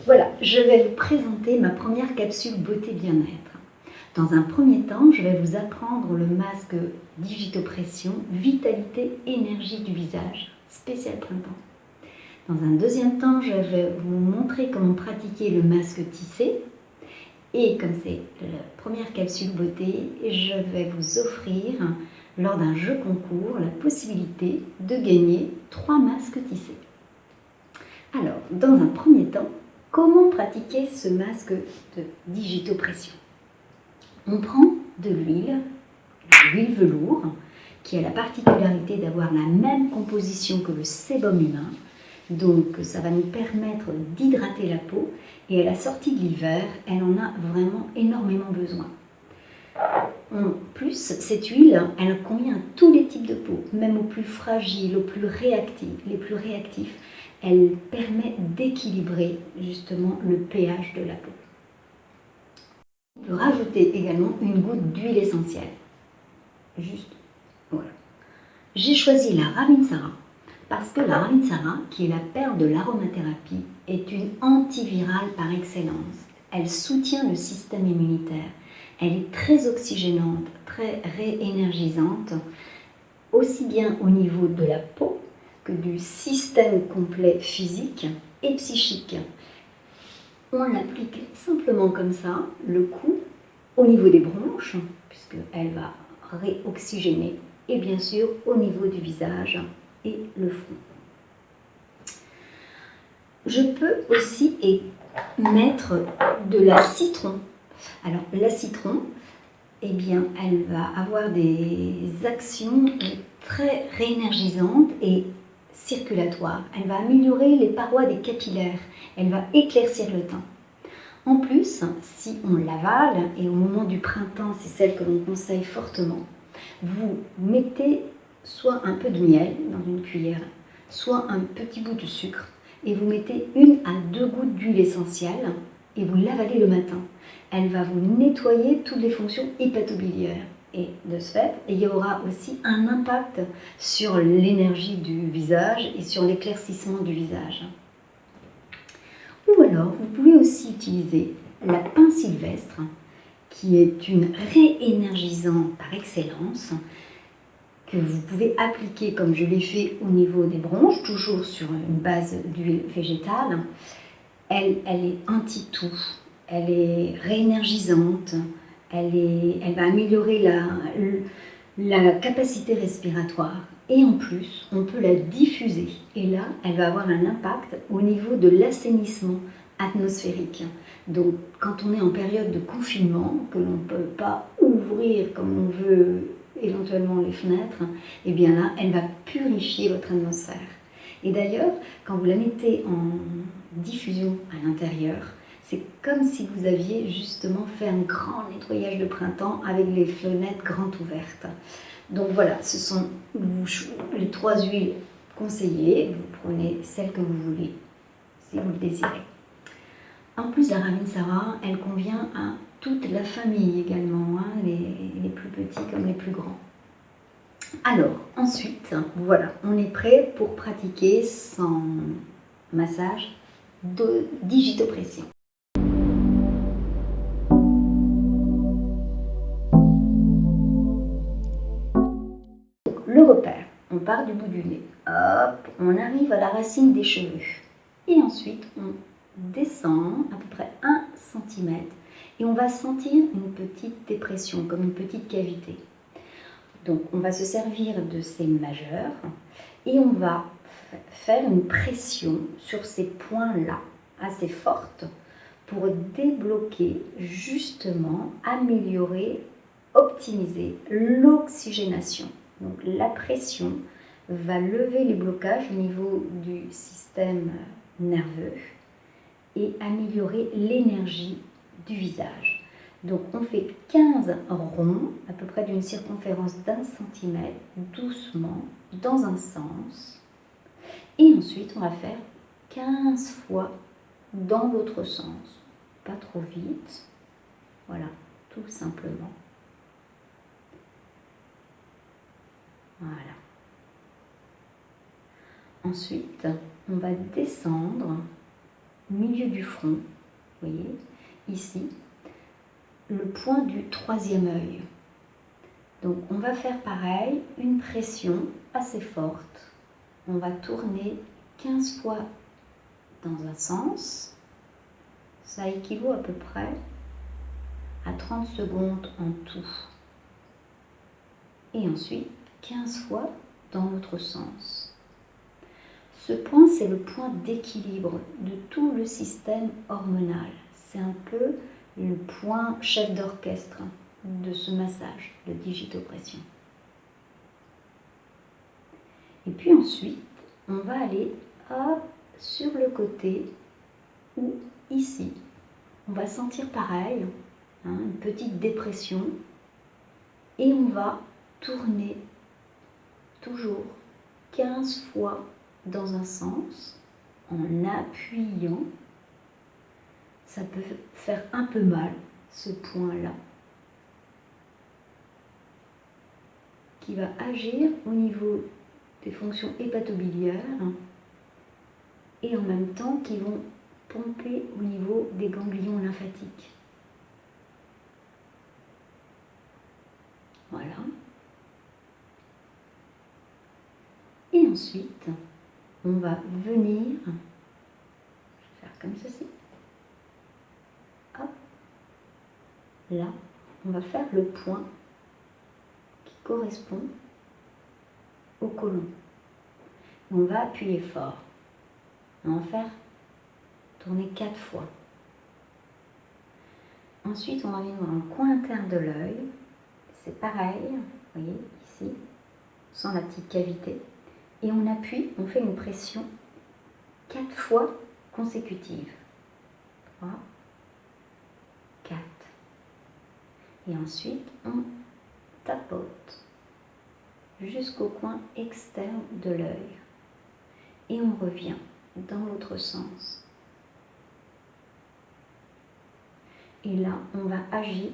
Voilà, je vais vous présenter ma première capsule beauté bien-être. Dans un premier temps, je vais vous apprendre le masque Digitopression Vitalité Énergie du visage, spécial printemps. Dans un deuxième temps, je vais vous montrer comment pratiquer le masque tissé. Et comme c'est la première capsule beauté, je vais vous offrir, lors d'un jeu concours, la possibilité de gagner 3 masques tissés. Alors, dans un premier temps, comment pratiquer ce masque de digitopression? On prend de l'huile velours, qui a la particularité d'avoir la même composition que le sébum humain. Donc ça va nous permettre d'hydrater la peau et à la sortie de l'hiver, elle en a vraiment énormément besoin. En plus, cette huile, elle convient à tous les types de peau, même aux plus fragiles, aux plus réactifs, les plus réactifs. Elle permet d'équilibrer justement le pH de la peau. On peut rajouter également une goutte d'huile essentielle. Juste, voilà. J'ai choisi la Ravinsara parce que la Ravinsara, qui est la perle de l'aromathérapie, est une antivirale par excellence. Elle soutient le système immunitaire. Elle est très oxygénante, très réénergisante, aussi bien au niveau de la peau que du système complet physique et psychique. On l'applique simplement comme ça, le cou, au niveau des bronches, puisqu'elle va réoxygéner, et bien sûr au niveau du visage et le front. Je peux aussi mettre de la citron. Alors la citron, eh bien, elle va avoir des actions très réénergisantes et circulatoires. Elle va améliorer les parois des capillaires. Elle va éclaircir le teint. En plus, si on l'avale, et au moment du printemps, c'est celle que l'on conseille fortement, vous mettez soit un peu de miel dans une cuillère, soit un petit bout de sucre, et vous mettez 1 à 2 gouttes d'huile essentielle, et vous l'avalez le matin. Elle va vous nettoyer toutes les fonctions hépatobiliaires. Et de ce fait, il y aura aussi un impact sur l'énergie du visage et sur l'éclaircissement du visage. Ou alors, vous pouvez aussi utiliser la pin sylvestre, qui est une réénergisante par excellence, que vous pouvez appliquer comme je l'ai fait au niveau des bronches, toujours sur une base d'huile végétale. Elle est anti-toux, elle est réénergisante, elle va améliorer la capacité respiratoire. Et en plus, on peut la diffuser. Et là, elle va avoir un impact au niveau de l'assainissement atmosphérique. Donc, quand on est en période de confinement, que l'on ne peut pas ouvrir comme on veut éventuellement les fenêtres, et bien là, elle va purifier votre atmosphère. Et d'ailleurs, quand vous la mettez en diffusion à l'intérieur, c'est comme si vous aviez justement fait un grand nettoyage de printemps avec les fenêtres grandes ouvertes. Donc voilà, ce sont les 3 huiles conseillées. Vous prenez celle que vous voulez, si vous le désirez. En plus, la Ravinsara, elle convient à toute la famille également, hein, les plus petits comme les plus grands. Alors, ensuite, voilà, on est prêt pour pratiquer son massage de digitopression. Le repère, on part du bout du nez, hop, on arrive à la racine des cheveux. Et ensuite, on descend à peu près 1 cm et on va sentir une petite dépression, comme une petite cavité. Donc, on va se servir de ces majeurs et on va faire une pression sur ces points-là, assez forte, pour débloquer, justement, améliorer, optimiser l'oxygénation. Donc, la pression va lever les blocages au niveau du système nerveux et améliorer l'énergie du visage. Donc on fait 15 ronds, à peu près d'une circonférence d'1 centimètre, doucement, dans un sens. Et ensuite on va faire 15 fois dans l'autre sens. Pas trop vite. Voilà, tout simplement. Voilà. Ensuite, on va descendre milieu du front, vous voyez, ici, le point du troisième œil. Donc on va faire pareil, une pression assez forte. On va tourner 15 fois dans un sens. Ça équivaut à peu près à 30 secondes en tout. Et ensuite 15 fois dans l'autre sens. Ce point, c'est le point d'équilibre de tout le système hormonal. C'est un peu le point chef d'orchestre de ce massage de digitopression. Et puis ensuite, on va aller sur le côté ou ici. On va sentir pareil, une petite dépression, et on va tourner toujours 15 fois dans un sens en appuyant. Ça peut faire un peu mal, ce point-là, qui va agir au niveau des fonctions hépatobiliaires et en même temps qui vont pomper au niveau des ganglions lymphatiques. Voilà. Et ensuite, on va venir, je vais faire comme ceci. Hop. Là, on va faire le point qui correspond au côlon. On va appuyer fort. On va faire tourner 4 fois. Ensuite, on va venir dans le coin interne de l'œil. C'est pareil, vous voyez, ici, sans la petite cavité. Et on appuie, on fait une pression 4 fois consécutive. 3, 4. Et ensuite, on tapote jusqu'au coin externe de l'œil. Et on revient dans l'autre sens. Et là, on va agir,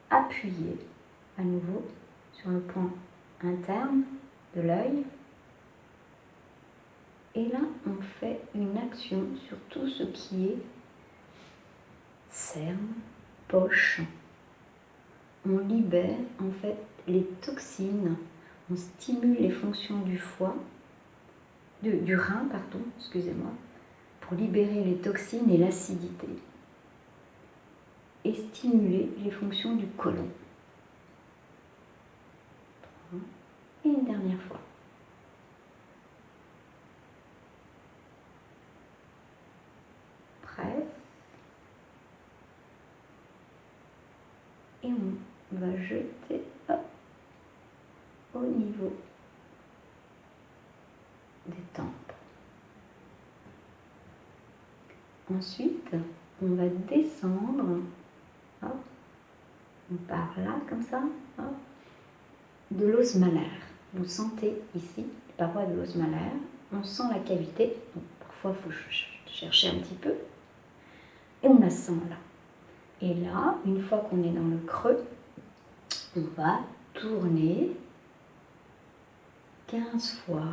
appuyer à nouveau sur le point interne de l'œil. Et là, on fait une action sur tout ce qui est cerne, poche. On libère en fait les toxines, on stimule les fonctions du foie, du rein, pardon, excusez-moi, pour libérer les toxines et l'acidité et stimuler les fonctions du côlon. Et une dernière fois. Presse. Et on va jeter au niveau des tempes. Ensuite, on va descendre, on part là, comme ça, de l'os malaire. Vous sentez ici, les parois de l'os malaire, on sent la cavité, donc parfois il faut chercher un petit peu, et on la sent là. Et là, une fois qu'on est dans le creux, on va tourner 15 fois.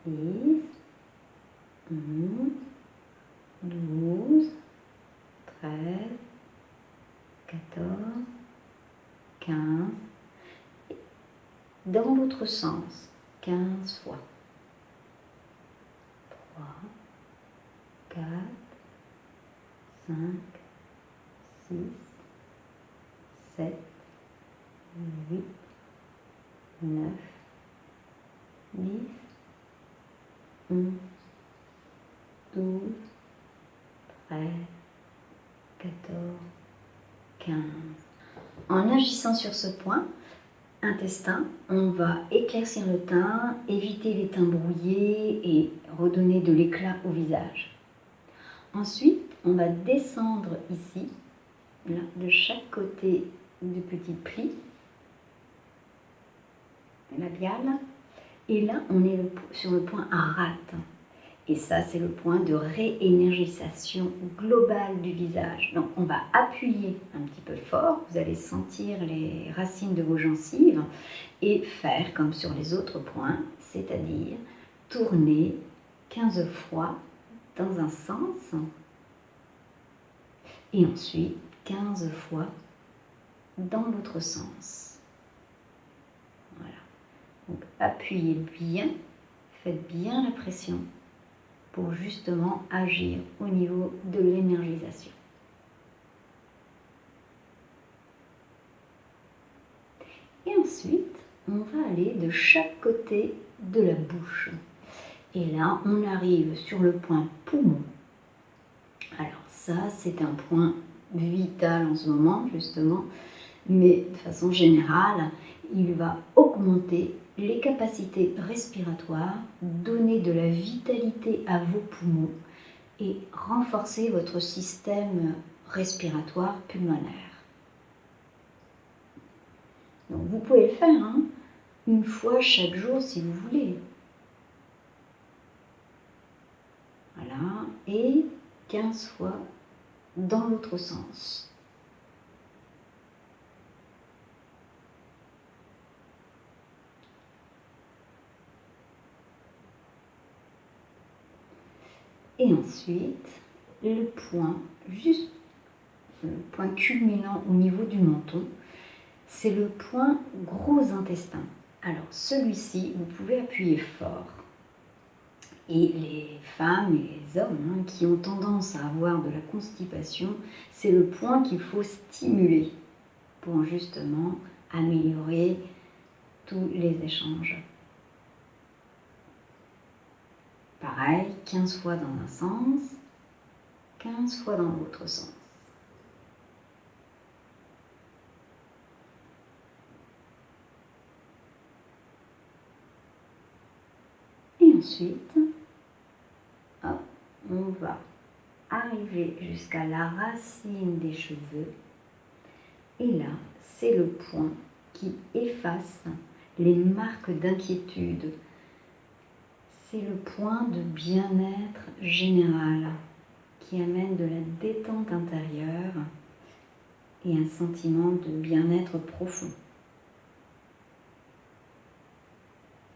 Dix, 11, 12, 13, 14, 15. Dans l'autre sens, 15 fois. 3, 4, 5, 6, 7, 8, 9, 10, 11, 12, 13, 14, 15. En agissant sur ce point intestin, on va éclaircir le teint, éviter les teints brouillés et redonner de l'éclat au visage. Ensuite, on va descendre ici, là, de chaque côté du petit pli labial. Et là, on est sur le point à rate. Et ça, c'est le point de réénergisation globale du visage. Donc, on va appuyer un petit peu fort. Vous allez sentir les racines de vos gencives et faire comme sur les autres points, c'est-à-dire tourner 15 fois dans un sens et ensuite 15 fois dans l'autre sens. Voilà. Donc, appuyez bien, faites bien la pression pour justement agir au niveau de l'énergisation. Et ensuite, on va aller de chaque côté de la bouche. Et là, on arrive sur le point poumon. Alors ça, c'est un point vital en ce moment, justement, mais de façon générale, il va augmenter les capacités respiratoires, donner de la vitalité à vos poumons et renforcer votre système respiratoire pulmonaire. Donc vous pouvez le faire une fois chaque jour si vous voulez. Voilà, et 15 fois dans l'autre sens. Et ensuite, le point culminant au niveau du menton, c'est le point gros intestin. Alors celui-ci, vous pouvez appuyer fort. Et les femmes et les hommes qui ont tendance à avoir de la constipation, c'est le point qu'il faut stimuler pour justement améliorer tous les échanges. Pareil, 15 fois dans un sens, 15 fois dans l'autre sens. Et ensuite, hop, on va arriver jusqu'à la racine des cheveux. Et là, c'est le point qui efface les marques d'inquiétude. C'est le point de bien-être général qui amène de la détente intérieure et un sentiment de bien-être profond.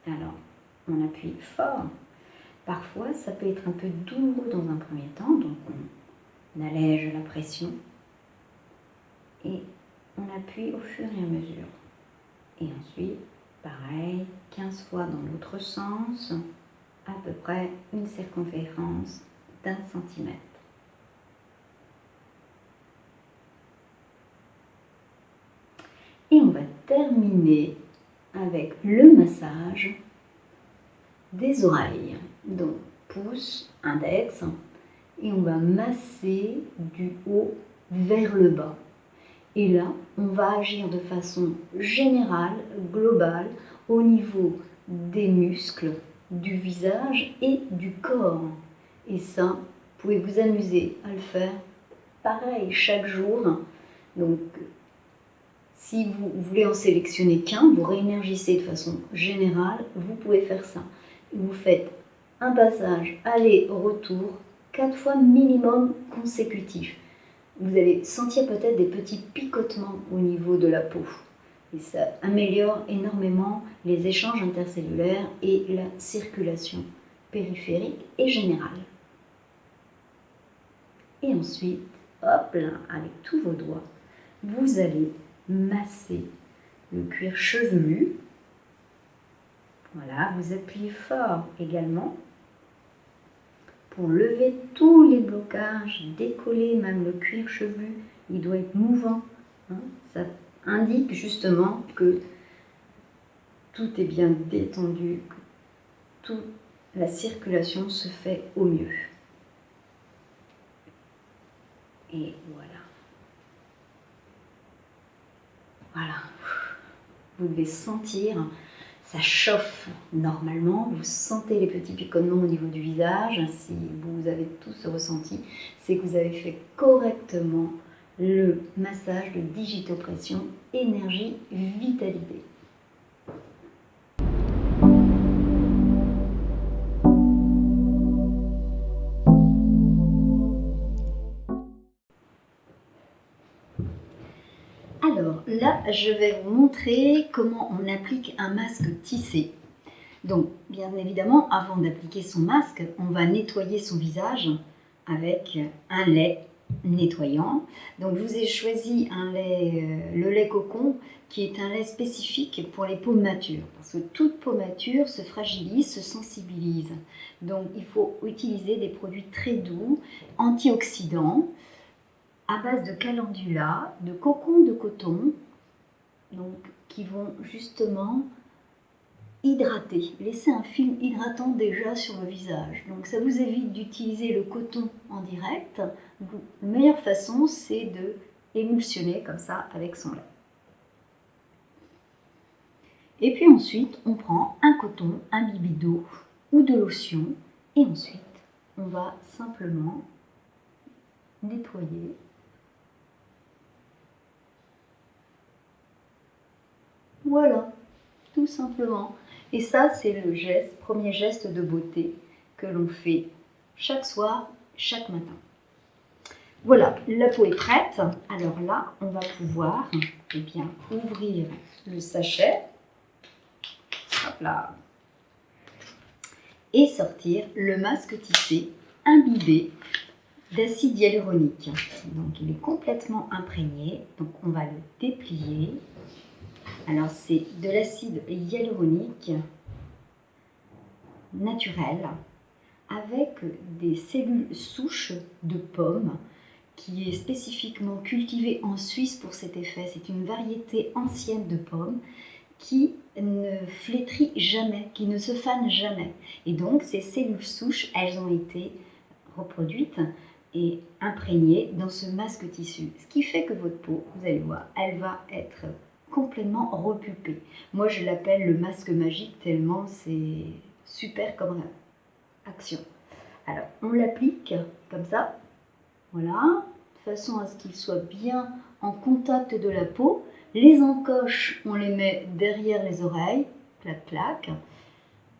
Alors, on appuie fort. Parfois, ça peut être un peu douloureux dans un premier temps, donc on allège la pression et on appuie au fur et à mesure. Et ensuite, pareil, 15 fois dans l'autre sens, à peu près une circonférence d'1 centimètre. Et on va terminer avec le massage des oreilles. Donc, pouce, index, et on va masser du haut vers le bas. Et là, on va agir de façon générale, globale, au niveau des muscles, du visage et du corps. Et ça, vous pouvez vous amuser à le faire pareil chaque jour. Donc, si vous voulez en sélectionner qu'un, vous réénergissez de façon générale, vous pouvez faire ça. Vous faites un passage aller-retour 4 fois minimum consécutif. Vous allez sentir peut-être des petits picotements au niveau de la peau. Et ça améliore énormément les échanges intercellulaires et la circulation périphérique et générale. Et ensuite, hop là, avec tous vos doigts, vous allez masser le cuir chevelu. Voilà, vous appuyez fort également pour lever tous les blocages, décoller même le cuir chevelu. Il doit être mouvant. Ça indique justement que tout est bien détendu, que toute la circulation se fait au mieux. Et voilà. Voilà. Vous devez sentir, ça chauffe normalement. Vous sentez les petits picotements au niveau du visage. Si vous avez tout ce ressenti, c'est que vous avez fait correctement le massage de digitopression énergie vitalité. Alors là, je vais vous montrer comment on applique un masque tissé. Donc, bien évidemment, avant d'appliquer son masque, on va nettoyer son visage avec un lait nettoyant. Donc, je vous ai choisi le lait cocon, qui est un lait spécifique pour les peaux matures. Parce que toute peau mature se fragilise, se sensibilise. Donc, il faut utiliser des produits très doux, antioxydants, à base de calendula, de cocon de coton, donc, qui vont justement hydrater, laisser un film hydratant déjà sur le visage. Donc ça vous évite d'utiliser le coton en direct. Donc, la meilleure façon, c'est de émulsionner comme ça avec son lait. Et puis ensuite, on prend un coton imbibé d'eau ou de lotion et ensuite, on va simplement nettoyer. Voilà, tout simplement. Et ça, c'est le premier geste de beauté que l'on fait chaque soir, chaque matin. Voilà, la peau est prête. Alors là, on va pouvoir ouvrir le sachet. Hop là. Et sortir le masque tissé imbibé d'acide hyaluronique. Donc, il est complètement imprégné. Donc, on va le déplier. Alors, c'est de l'acide hyaluronique naturel avec des cellules souches de pommes qui est spécifiquement cultivée en Suisse pour cet effet. C'est une variété ancienne de pommes qui ne flétrit jamais, qui ne se fane jamais. Et donc, ces cellules souches, elles ont été reproduites et imprégnées dans ce masque tissu. Ce qui fait que votre peau, vous allez voir, elle va être complètement repulpée. Moi, je l'appelle le masque magique tellement c'est super comme action. Alors, on l'applique comme ça, voilà, de façon à ce qu'il soit bien en contact de la peau. Les encoches, on les met derrière les oreilles, clac, clac.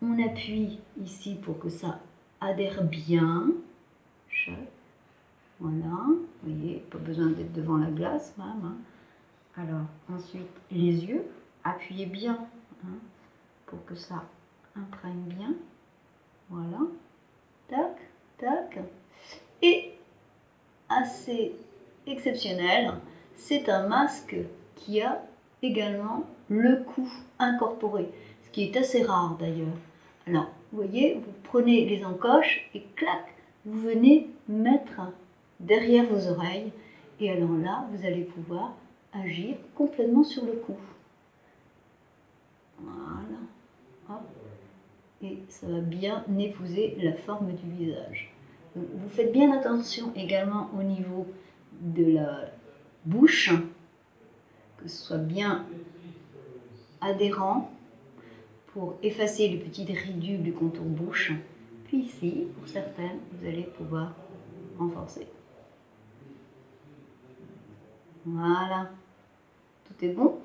On appuie ici pour que ça adhère bien. Voilà, vous voyez, pas besoin d'être devant la glace même. Hein. Alors, ensuite, les yeux, appuyez bien hein, pour que ça imprègne bien. Voilà, tac, tac. Et assez exceptionnel, c'est un masque qui a également le cou incorporé, ce qui est assez rare d'ailleurs. Alors, vous voyez, vous prenez les encoches et clac, vous venez mettre derrière vos oreilles et alors là, vous allez pouvoir agir complètement sur le cou. Voilà, hop. Et ça va bien épouser la forme du visage. Donc, vous faites bien attention également au niveau de la bouche, que ce soit bien adhérent pour effacer les petites ridules du contour bouche. Puis ici, pour certaines, vous allez pouvoir renforcer. Voilà, tout est bon.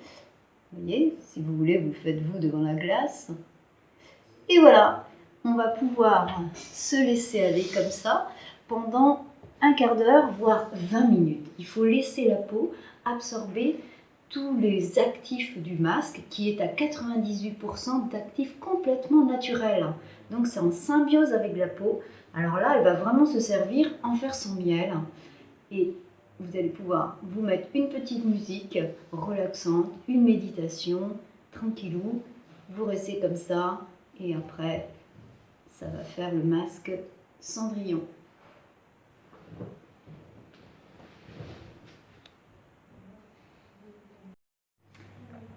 Vous voyez, si vous voulez, vous le faites vous devant la glace. Et voilà, on va pouvoir se laisser aller comme ça pendant un quart d'heure, voire 20 minutes. Il faut laisser la peau absorber tous les actifs du masque qui est à 98% d'actifs complètement naturels. Donc c'est en symbiose avec la peau. Alors là, elle va vraiment se servir en faire son miel. Et vous allez pouvoir vous mettre une petite musique relaxante, une méditation, tranquillou. Vous restez comme ça et après, ça va faire le masque Cendrillon.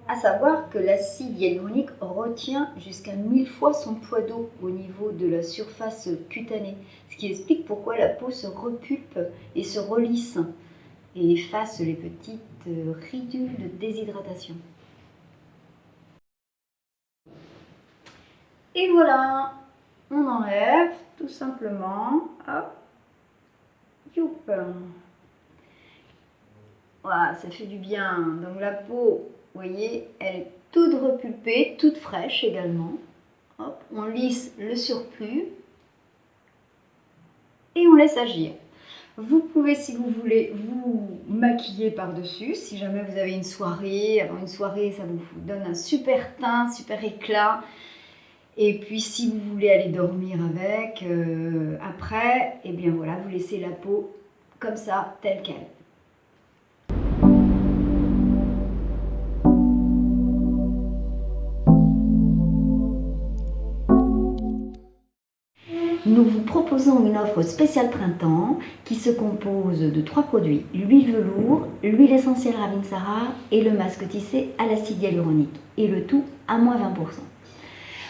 À savoir que l'acide hyaluronique retient jusqu'à 1000 fois son poids d'eau au niveau de la surface cutanée, ce qui explique pourquoi la peau se repulpe et se relisse et efface les petites ridules de déshydratation. Et voilà, on enlève tout simplement, hop, youp. Voilà, ça fait du bien. Donc la peau, vous voyez, elle est toute repulpée, toute fraîche également. Hop, on lisse le surplus et on laisse agir. Vous pouvez, si vous voulez, vous maquiller par-dessus. Si jamais vous avez une soirée, avant une soirée, ça vous donne un super teint, super éclat. Et puis si vous voulez aller dormir avec, après, et bien voilà, vous laissez la peau comme ça, telle qu'elle. Nous vous proposons une offre spéciale printemps qui se compose de 3 produits, l'huile velours, l'huile essentielle Ravinsara et le masque tissé à l'acide hyaluronique, et le tout à moins 20%.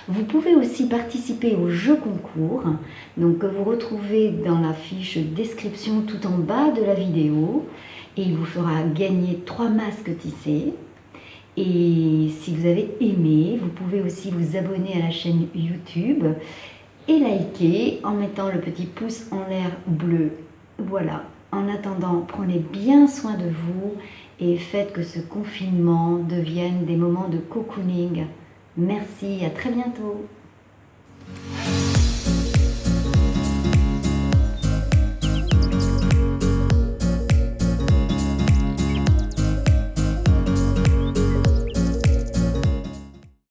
Vous pouvez aussi participer au jeu concours, donc que vous retrouvez dans la fiche description tout en bas de la vidéo, et il vous fera gagner 3 masques tissés. Et si vous avez aimé, vous pouvez aussi vous abonner à la chaîne YouTube et liker en mettant le petit pouce en l'air bleu. Voilà. En attendant, prenez bien soin de vous et faites que ce confinement devienne des moments de cocooning. Merci, à très bientôt.